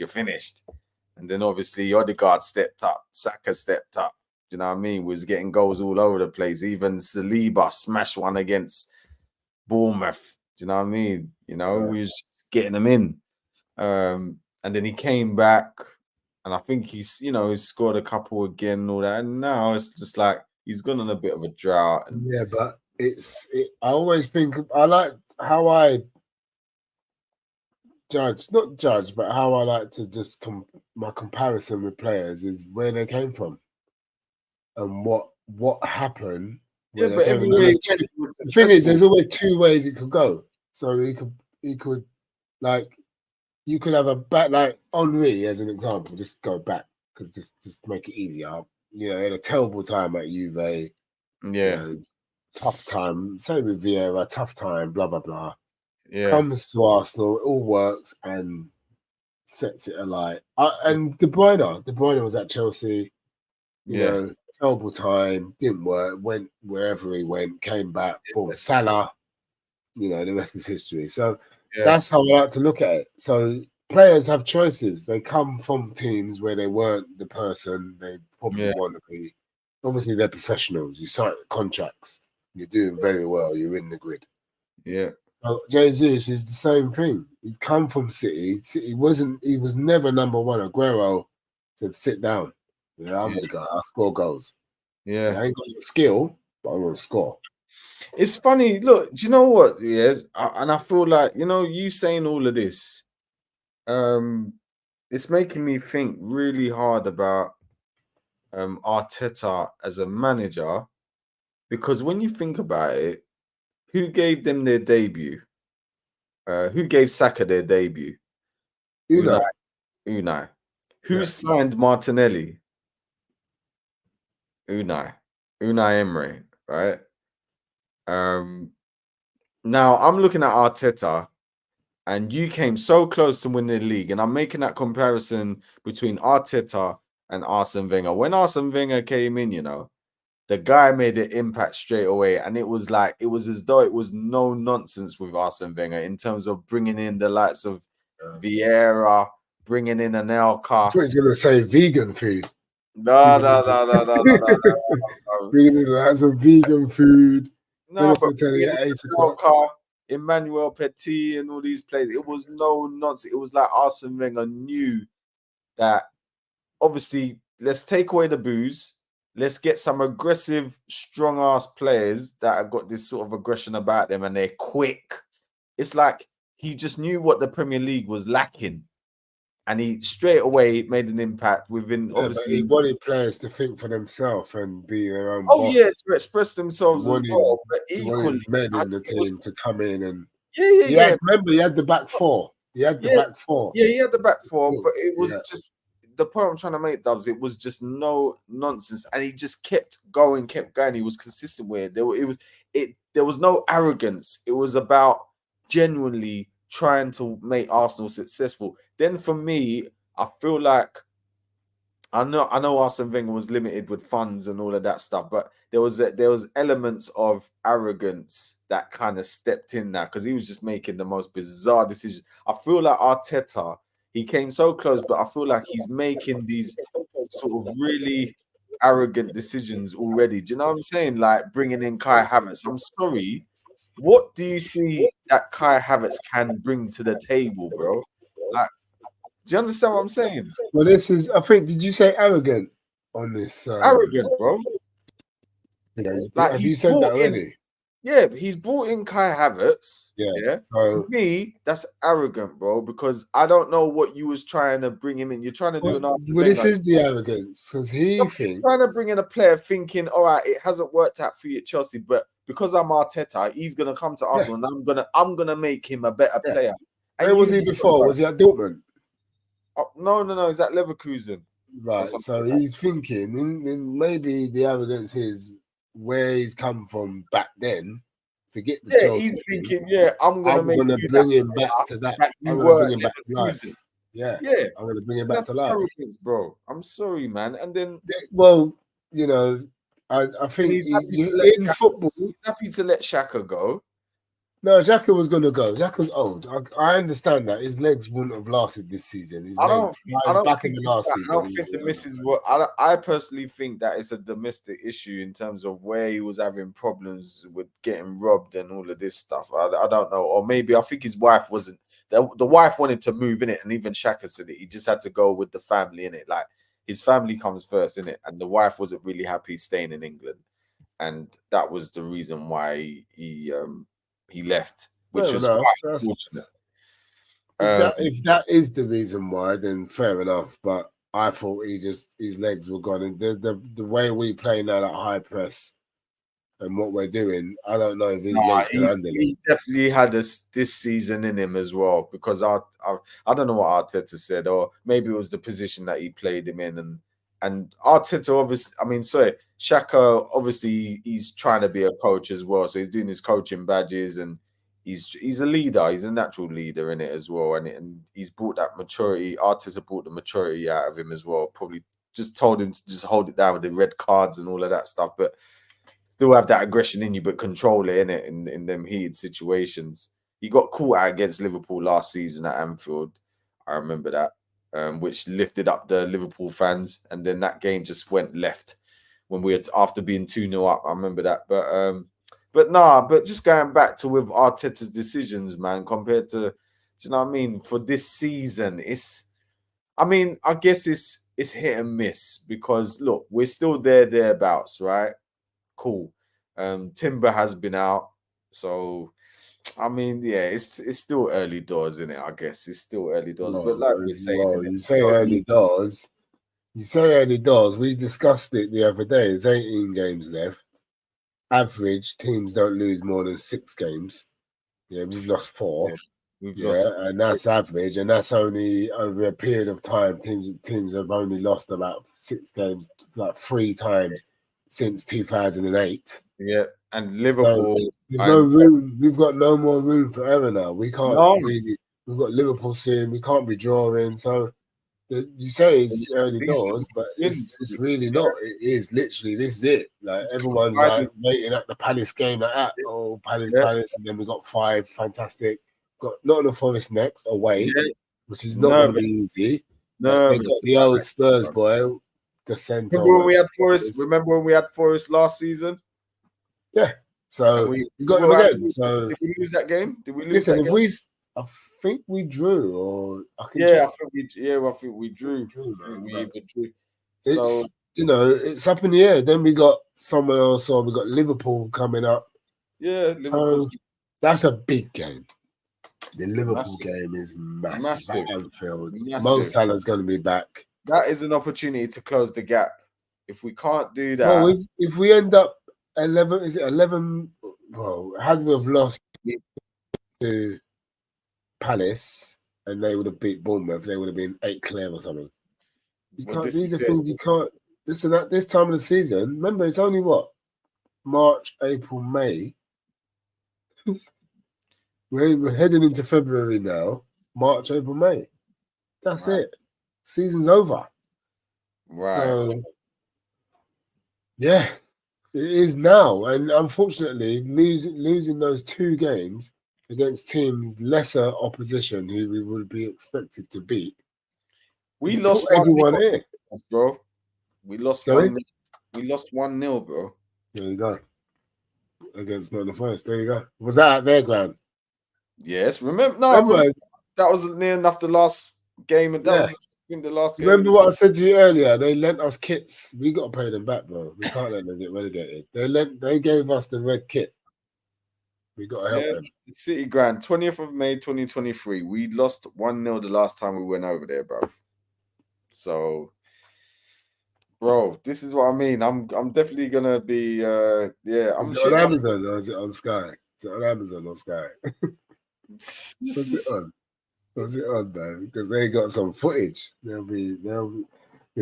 And then obviously Odegaard stepped up, Saka stepped up. Do you know what I mean? Was getting goals all over the place. Even Saliba smashed one against Bournemouth. Do you know what I mean? We was just getting them in. And then he came back, and I think he's scored a couple again and all that. And now it's just like he's gone on a bit of a drought. And yeah, but I always think I like how I not judge, but how I like to just my comparison with players is where they came from and what happened. Yeah, but the thing is, there's always two ways it could go. So he could like, you could have a back like Henry as an example. Just go back because just make it easier. He had a terrible time at Juve. Yeah, tough time. Same with Vieira, tough time. Blah blah blah. Yeah, comes to Arsenal, it all works and sets it alight. And De Bruyne was at Chelsea. Terrible time, didn't work. Went wherever he went, came back. Boom, Salah. The rest is history. So that's how I like to look at it. So players have choices. They come from teams where they weren't the person they probably want to be. Obviously, they're professionals. You sign contracts. You're doing very well. You're in the grid. Yeah. So Jesus is the same thing. He's come from City. He was never number one. Aguero said, "Sit down. I'm the guy. I score goals. Yeah, I ain't got the skill, but I'm gonna score." It's funny. Look, do you know what? Yes, and I feel like you saying all of this. It's making me think really hard about Arteta as a manager, because when you think about it, who gave them their debut? Who gave Saka their debut? Unai. Who signed Martinelli? Unai Emery, right? Now I'm looking at Arteta, and you came so close to winning the league, and I'm making that comparison between Arteta and Arsene Wenger. When Arsene Wenger came in, the guy made an impact straight away, and it was as though it was no nonsense with Arsene Wenger in terms of bringing in the likes of Vieira, bringing in Anelka. I thought he was going to say vegan food. No. Bringing in the likes of vegan food. No, but Emmanuel Petit and all these players, it was no nonsense. It was like Arsene Wenger knew that, obviously, let's take away the booze. Let's get some aggressive, strong-ass players that have got this sort of aggression about them, and they're quick. It's like he just knew what the Premier League was lacking, and he straight away made an impact within. Obviously, he wanted players to think for themselves and be their own. Oh, boss. Yeah, to express themselves as well. But equally, men in the team to come in and remember, he had the back four. He had the back four. Yeah, he had the back four, but it was just. The point I'm trying to make, Dubs, it was just no nonsense, and he just kept going. He was consistent with it. There was no arrogance. It was about genuinely trying to make Arsenal successful. Then for me, I feel like I know Arsene Wenger was limited with funds and all of that stuff, but there was elements of arrogance that kind of stepped in now, because he was just making the most bizarre decisions. I feel like Arteta, he came so close, but I feel like he's making these sort of really arrogant decisions already. Do you know what I'm saying? Like bringing in Kai Havertz. I'm sorry. What do you see that Kai Havertz can bring to the table, bro? Like, do you understand what I'm saying? Well, this is, I think, did you say arrogant on this? Arrogant, bro. Have you said that already? Yeah, but he's brought in Kai Havertz. Yeah. So, for me, that's arrogant, bro, because I don't know what you was trying to bring him in. You're trying to do an answer. Well, this is the arrogance, because thinks trying to bring in a player thinking, all right, it hasn't worked out for you at Chelsea, but because I'm Arteta, he's gonna come to Arsenal, and I'm gonna make him a better player. And where was he before? Was he at Dortmund? No, he's at Leverkusen. Right. So he's thinking, and maybe the arrogance is where he's come from back then. Forget the Chelsea. He's thinking, I'm gonna bring him back to that. I'm gonna bring him back to life. Yeah. I'm gonna bring him back to life, bro. I'm sorry, man. And then, well, I think in football. He's happy to let Xhaka go. No, Xhaka was going to go. Xhaka's old. I understand that his legs wouldn't have lasted this season. I don't think the missus. I personally think that it's a domestic issue in terms of where he was having problems with getting robbed and all of this stuff. I don't know, or maybe I think his wife wasn't. The wife wanted to move in it, and even Xhaka said it. He just had to go with the family in it. Like his family comes first in it, and the wife wasn't really happy staying in England, and that was the reason why he left, which was quite unfortunate. If that is the reason why, then fair enough. But I thought his legs were gone, and the way we play now, that high press and what we're doing, I don't know if his legs can handle it. He definitely had this season in him as well, because I don't know what Arteta said, or maybe it was the position that he played him in, and Arteta obviously, Xhaka obviously he's trying to be a coach as well, so he's doing his coaching badges, and he's a leader, he's a natural leader in it as well, and he's brought that maturity. Arteta brought the maturity out of him as well. Probably just told him to just hold it down with the red cards and all of that stuff, but still have that aggression in you, but control it in them heated situations. He got caught out against Liverpool last season at Anfield. I remember that. Which lifted up the Liverpool fans, and then that game just went left when we had after being 2-0 up. I remember that, but just going back to with Arteta's decisions, man, compared to, do you know what I mean? For this season, I guess it's hit and miss, because look, we're still thereabouts, right? Cool. Timber has been out, so. It's still early doors, isn't it? I guess it's still early doors. But like we say, you say early doors. You say early doors. We discussed it the other day. There's 18 games left. Average teams don't lose more than 6 games. Yeah, we've lost 4. And that's average, and that's only over a period of time. Teams have only lost about 6 games, like 3 times since 2008. Yeah, and Liverpool. So there's no room. We've got no more room for error now. We can't really. We've got Liverpool soon. We can't be drawing. So you say it's early doors, but it's really not. It is literally, this is it. Like everyone's like waiting at the Palace game like that. Oh, Palace, and then we got 5 fantastic. Got Nottingham Forest next away, which is not going to be easy. No, they got the old Spurs boy, the centre. Remember when we had Forest? Remember when we had Forest last season? Yeah. So we got them again. So did we lose that game? Did we lose? Listen, I think we drew, or I think we drew. We either drew. So it's up in the air. Then we got someone else, or we got Liverpool coming up. Yeah, Liverpool. So that's a big game. The Liverpool game is massive. Anfield. Mo Salah's going to be back. That is an opportunity to close the gap. If we can't do that, well, if we end up 11, is it 11? Well, had we have lost to Palace and they would have beat Bournemouth, they would have been 8 clear or something. These are things you can't. Listen, at this time of the season, remember, it's only what? March, April, May. We're heading into February now. March, April, May. That's it. Season's over. Right. So, yeah, it is now. And unfortunately, losing those 2 games against teams lesser opposition who we would be expected to beat. We lost everyone here, bro. We lost 1-0, bro. There you go. Against Nottingham Forest. There you go. Was that at their ground? Yes. Remember that was near enough the last game. And that was in the last game. Remember what I said to you earlier? They lent us kits. We got to pay them back, bro. We can't let them get relegated. They gave us the red kit. We got to help them. City Grand, 20th of May, 2023. We lost 1-0 the last time we went over there, bro. So, bro, this is what I mean. I'm definitely gonna be. Is it on Amazon or is it on Sky? Is it on Amazon or Sky? What's it on, man? Because they got some footage. The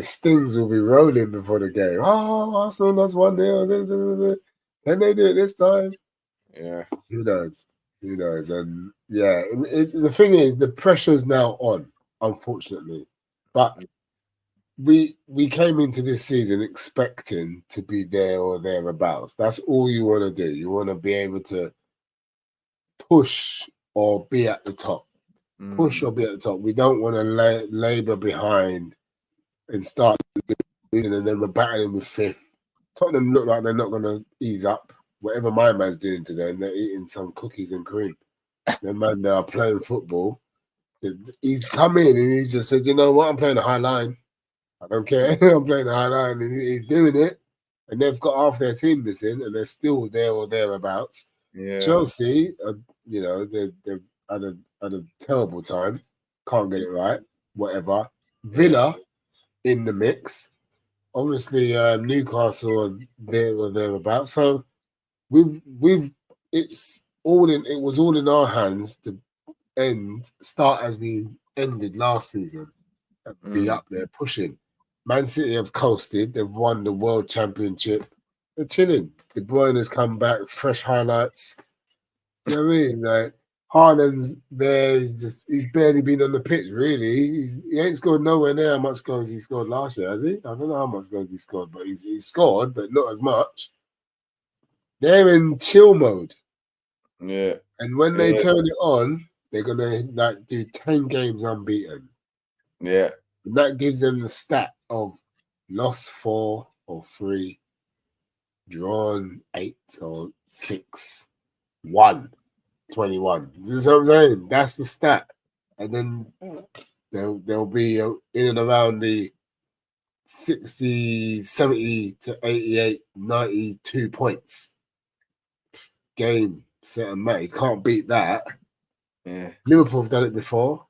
stings will be rolling before the game. Oh, Arsenal lost 1-0. Can they do it this time? Yeah. Who knows? And the thing is, the pressure's now on, unfortunately. But we came into this season expecting to be there or thereabouts. That's all you want to do. You want to be able to push or be at the top. Push or be at the top. We don't want to labour behind and start losing, and then we're battling with fifth. Tottenham look like they're not going to ease up. Whatever my man's doing today, and they're eating some cookies and cream. The man, they are playing football. He's come in and he's just said, you know what, I'm playing a high line. I don't care. I'm playing a high line, and he's doing it. And they've got half their team missing, and they're still there or thereabouts. Yeah. Chelsea, you know, they've had a terrible time. Can't get it right. Whatever. Villa in the mix. Obviously, Newcastle are there or thereabouts. So it was all in our hands to start as we ended last season and be up there pushing. Man City have coasted. They've won the World Championship. They're chilling. De Bruyne has come back, fresh highlights. Do you know what I mean? Like, Haaland's there. He's barely been on the pitch, really. He ain't scored nowhere near how much goals he scored last year, has he? I don't know how much goals he scored, but he's scored, but not as much. They're in chill mode. Yeah. And when they turn it on, they're gonna do 10 games unbeaten. Yeah. And that gives them the stat of lost 4 or 3, drawn 8 or 6, won 21. You know what I'm saying? That's the stat. And then they'll be in and around the 60, 70 to 88, 92 points. Game, set and match. You can't beat that. Yeah. Liverpool have done it before.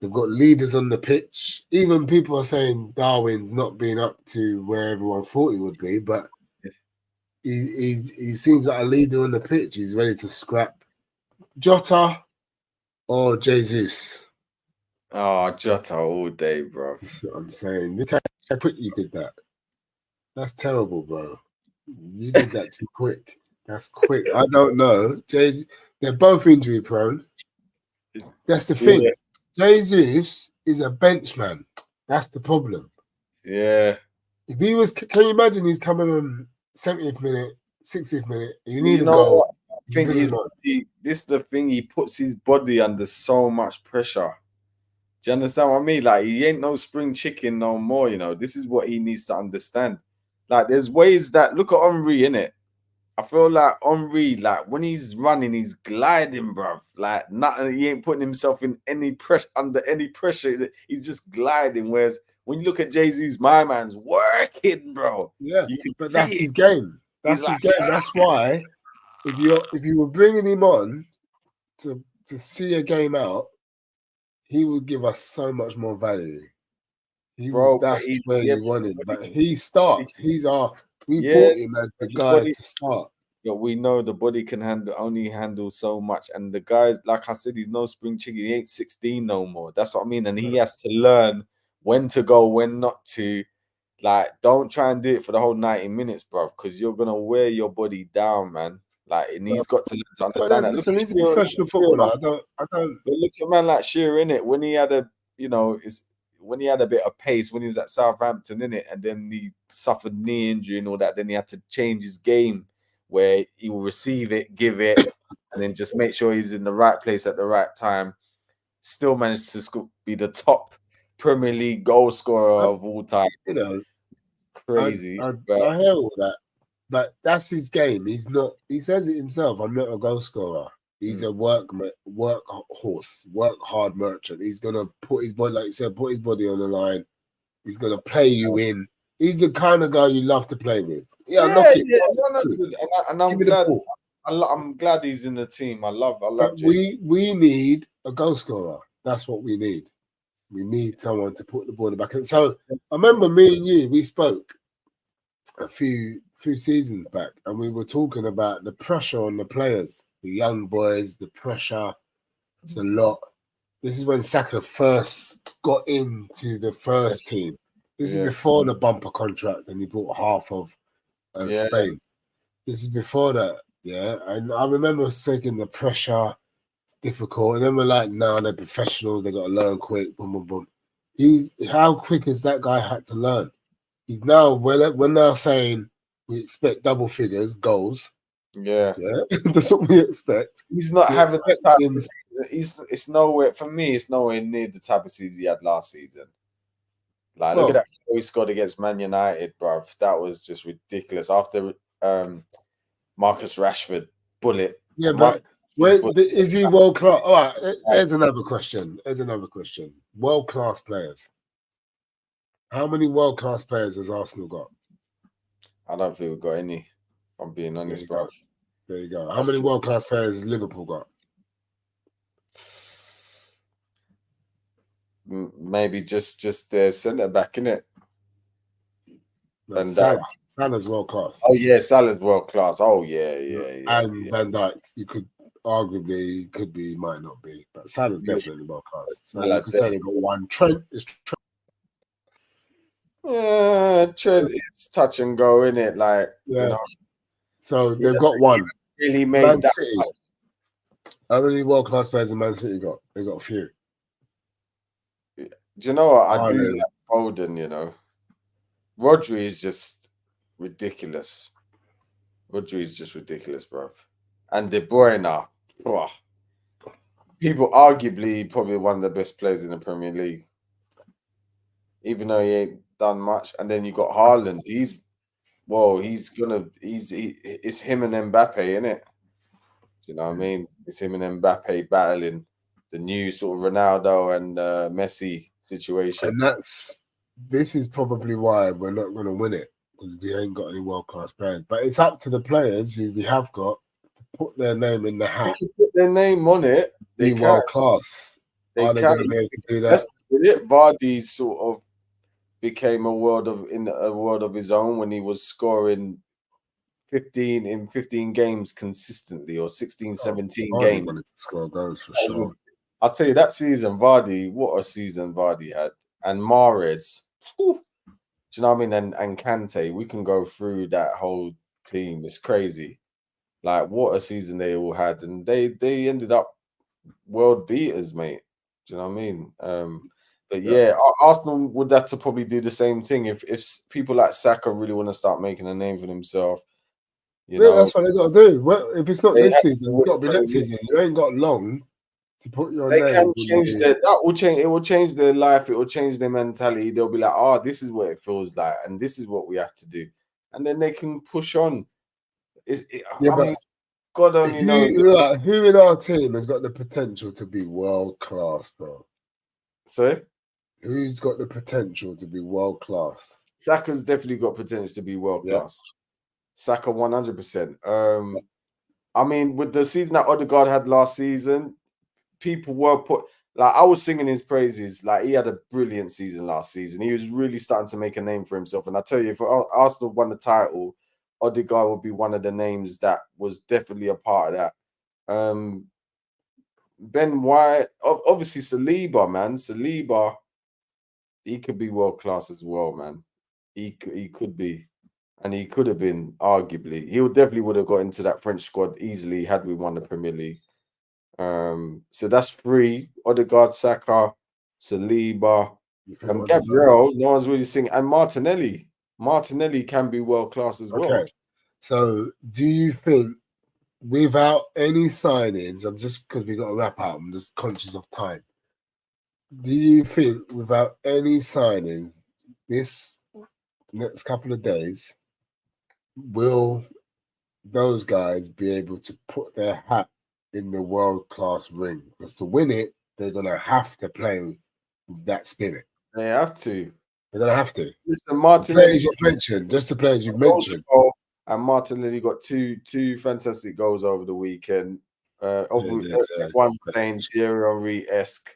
They've got leaders on the pitch. Even people are saying Darwin's not been up to where everyone thought he would be, but he seems like a leader on the pitch. He's ready to scrap. Jota or Jesus? Oh, Jota all day, bro. That's what I'm saying. Look how quick you did that. That's terrible, bro. You did that too quick. That's quick. I don't know. They're both injury prone. That's the thing. Yeah. Jesus is a bench man. That's the problem. Yeah. If he was, can you imagine he's coming on 70th minute, 60th minute? You need to go. I think this is the thing. He puts his body under so much pressure. Do you understand what I mean? Like, he ain't no spring chicken no more, you know. This is what he needs to understand. Like, there's ways that, look at Henry, innit? I feel like Henry, like, when he's running, he's gliding, bro. Like, nothing, he ain't putting himself in any pressure, under any pressure. He's just gliding. Whereas when you look at Jesus, my man's working, bro. Yeah, but that's his game. That's his game. That's why if you were bringing him on to see a game out, he would give us so much more value. That's where you want him. But he starts. We bought him as the guy to start. Yeah, we know the body can only handle so much. And the guys, like I said, he's no spring chicken. He ain't 16 no more. That's what I mean. And he has to learn when to go, when not to. Like, don't try and do it for the whole 90 minutes, bro, because you're gonna wear your body down, man. Like, and he's got to learn to understand that. Listen, he's a professional footballer. I don't. But look at a man like Shearer, innit? When he had when he had a bit of pace, when he was at Southampton, innit, and then he suffered knee injury and all that, then he had to change his game where he will receive it, give it, and then just make sure he's in the right place at the right time. Still managed to be the top Premier League goal scorer of all time. You know, crazy. I hear all that, but that's his game. He's not. He says it himself. I'm not a goal scorer. He's a work horse, work hard merchant. He's gonna put his body, like you said, put his body on the line. He's gonna play you in. He's the kind of guy you love to play with. I'm glad. I'm glad he's in the team. I love. We need a goal scorer. That's what we need. We need someone to put the ball back. And so I remember me and you. We spoke a few seasons back, and we were talking about the pressure on the players. The young boys, the pressure, it's a lot. This is when Saka first got into the first team. This is before the bumper contract, and he bought half of Spain. This is before that, And I remember us taking the pressure, it's difficult. And then we're like, no, they're professionals, they got to learn quick, boom, boom, boom. How quick has that guy had to learn? He's now we're now saying we expect double figures goals. Yeah, that's what we expect. He's not having that type of season. It's nowhere for me. It's nowhere near the type of season he had last season. Like, look at that goal he scored against Man United, bro. That was just ridiculous. After Marcus Rashford bullet. Yeah, but is he world class? All right, here's another question. World class players. How many world class players has Arsenal got? I don't think we've got any. If I'm being honest, bro. There you go. How many world class players has Liverpool got? Maybe just their centre back, innit? No, Salah's world class. Oh yeah, Salah's world class. Oh yeah. And Van Dijk, you could arguably could be, might not be, but Salah's definitely world class. So you could say they got one. Trent is. Trent is touch and go, innit? Like, you know. So they've got one. Really made Man that City. much. How many world class players in Man City got? They got a few. Do you know what? I do like Foden, you know. Rodri is just ridiculous. Rodri is just ridiculous, bro. And De Bruyne, people arguably probably one of the best players in the Premier League. Even though he ain't done much. And then you got Haaland. It's him and Mbappe, innit? Do you know what I mean? It's him and Mbappe battling the new sort of Ronaldo and Messi situation. And this is probably why we're not going to win it, because we ain't got any world-class players. But it's up to the players who we have got to put their name in the hat. They can put their name on it. They be world-class. Are they going to be able to do that? That's it. Vardy sort of became a world of his own when he was scoring 15 games consistently, or 16, 17 games. Wanted to score goals for sure. I'll tell you, that season, Vardy, what a season Vardy had. And Mahrez, do you know what I mean? And Kante, we can go through that whole team. It's crazy. Like, what a season they all had. And they ended up world beaters, mate. Do you know what I mean? But yeah, Arsenal would have to probably do the same thing if people like Saka really want to start making a name for themselves. You know, that's what they got to do. Well, if it's not this season, it's got to be next season. You ain't got long to put your name. They can change that will change. It will change their life. It will change their mentality. They'll be like, oh, this is what it feels like, and this is what we have to do, and then they can push on. I mean, God only knows. Who in our team has got the potential to be world class, bro? Sorry? Who's got the potential to be world class? Saka's definitely got potential to be world class. Saka 100%. I mean, with the season that Odegaard had last season, people were I was singing his praises. Like, he had a brilliant season last season. He was really starting to make a name for himself. And I tell you, if Arsenal won the title, Odegaard would be one of the names that was definitely a part of that. Ben White, obviously Saliba, man. Saliba, he could be world class as well, man. He could be. And he could have been, arguably. He definitely would have got into that French squad easily had we won the Premier League. So that's 3. Odegaard, Saka, Saliba, Gabriel. No one's really singing. And Martinelli. Martinelli can be world class as well. Okay. So do you think, without any signings, I'm just, because we got to wrap up, I'm just conscious of time. Do you think, without any signings, this next couple of days, will those guys be able to put their hat in the world-class ring? Because to win it, they're going to have to play with that spirit. They have to. They're going to have to. Listen, Martinelli, just the players you mentioned. And Martinelli got two fantastic goals over the weekend. One saying Thierry Henry-esque,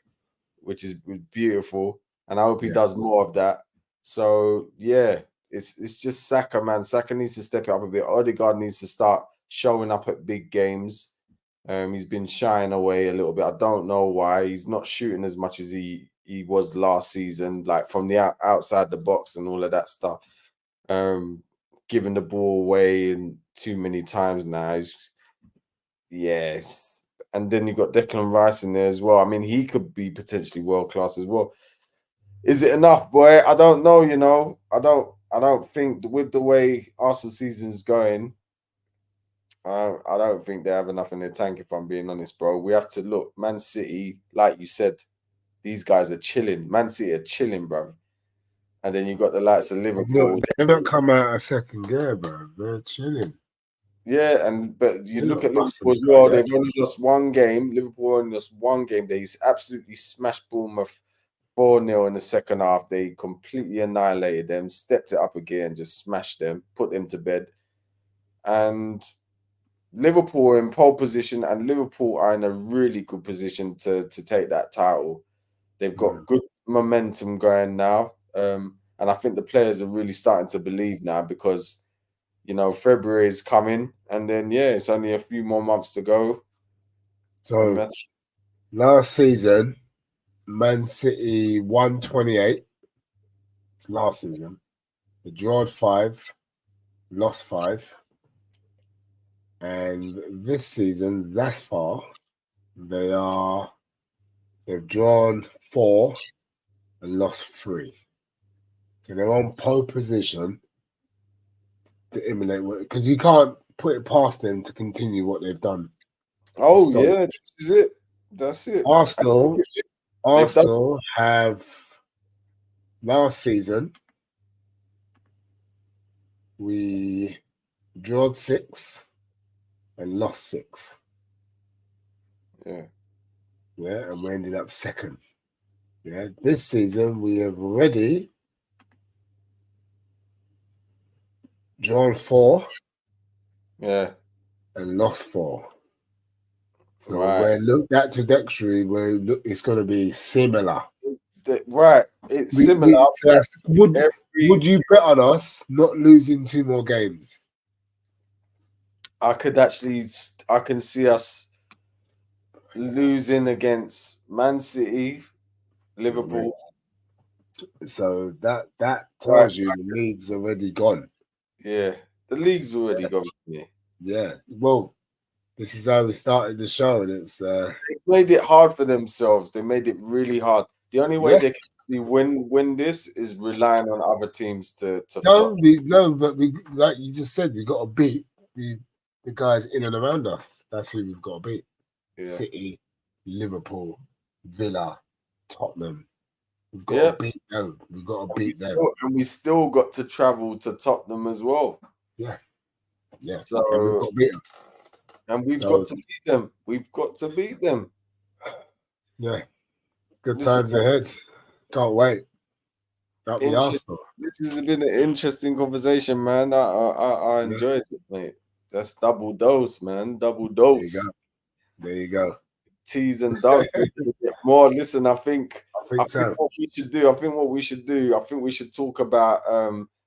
which is beautiful. And I hope he does more of that. So, yeah, it's just Saka, man. Saka needs to step it up a bit. Odegaard needs to start showing up at big games. He's been shying away a little bit. I don't know why. He's not shooting as much as he was last season, like from the outside the box and all of that stuff. Giving the ball away and too many times now. Yes. And then you've got Declan Rice in there as well. I mean, he could be potentially world class as well. Is it enough, boy? I don't know. You know, I don't think with the way Arsenal season's going, I don't think they have enough in their tank. If I'm being honest, bro, we have to look. Man City, like you said, these guys are chilling. Man City are chilling, bro. And then you got the likes of Liverpool. They've not come out of second gear, bro. They're chilling. Yeah, but you look at Liverpool as well. They've only lost one game. Liverpool only lost one game. They absolutely smashed Bournemouth 4-0 in the second half. They completely annihilated them, stepped it up again, just smashed them, put them to bed. And Liverpool are in pole position, and Liverpool are in a really good position to take that title. They've got good momentum going now. And I think the players are really starting to believe now because, you know, February is coming, and then it's only a few more months to go. So last season, Man City won 28. It's last season. They drawed 5, lost 5. And this season, thus far, they've drawn 4 and lost 3. So they're on pole position to emulate, because you can't put it past them to continue what they've done. Oh, yeah, this is it. That's it. Arsenal have last season, we drawed 6 and lost 6. Yeah, and we ended up second. Yeah, this season we have already drawn 4. Yeah. And lost 4. So when that trajectory, it's going to be similar. Right. It's similar. Would you bet on us not losing 2 more games? I can see us losing against Man City, Liverpool. So that tells you the league's already gone. Yeah, the league's already gone for me. Yeah, well, this is how we started the show, and it's they made it hard for themselves. They made it really hard. The only way they can win this is relying on other teams to. But like you just said, we got to beat the guys in and around us. That's who we've got to beat. Yeah. City, Liverpool, Villa, Tottenham. We've got to beat them. We've got to beat them. And we still got to travel to Tottenham as well. Yeah. Yeah. So we've got to beat them. And we've got to beat them. We've got to beat them. Yeah. Good times ahead. Can't wait. That'll be Arsenal. This has been an interesting conversation, man. I enjoyed it, mate. That's double dose, man. Double dose. There you go. Teez and Dubz. More. Listen, I think so. What we should do. I think we should talk about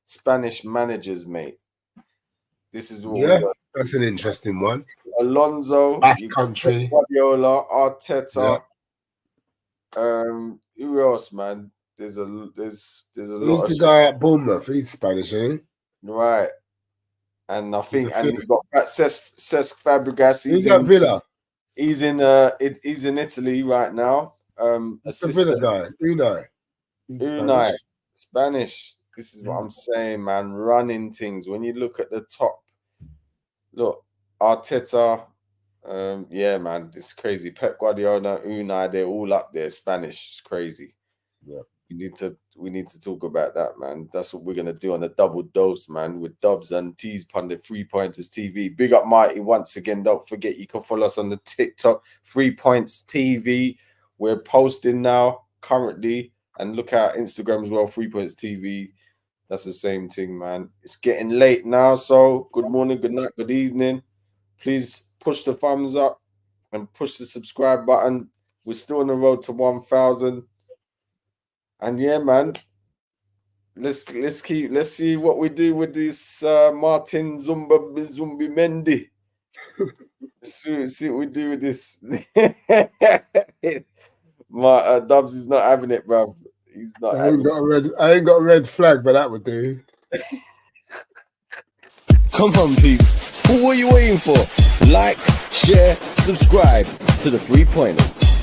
Spanish managers, mate. This is what that's an interesting one. Alonso, Basque country, Guardiola, Arteta. Who else, man? There's a lot. Who's the guy at Bournemouth? He's Spanish, isn't he? Right. And I think, and you've got Cesc Fabregas. He's at Villa. He's in Italy right now. It's the Villa guy, Unai, Spanish. This is what I'm saying, man. Running things. When you look at the top, look, Arteta. Man, it's crazy. Pep Guardiola, Unai, they're all up there. Spanish, it's crazy. Yeah, we need to talk about that, man. That's what we're gonna do on a double dose, man, with Dubz and Teez Pundit 3 Pointers TV. Big up Mighty once again. Don't forget you can follow us on the TikTok 3 Points TV. We're posting now currently, and look at Instagram as well, 3 Points TV. That's the same thing, man. It's getting late now, so good morning, good night, good evening. Please push the thumbs up and push the subscribe button. We're still on the road to 1,000. And yeah, man, let's see what we do with this Martin Zubimendi. see what we do with this. Dubz is not having it, bro. He's not. I ain't got a red flag, but that would do. Come on, peeps. What are you waiting for? Like, share, subscribe to the 3 Pointers.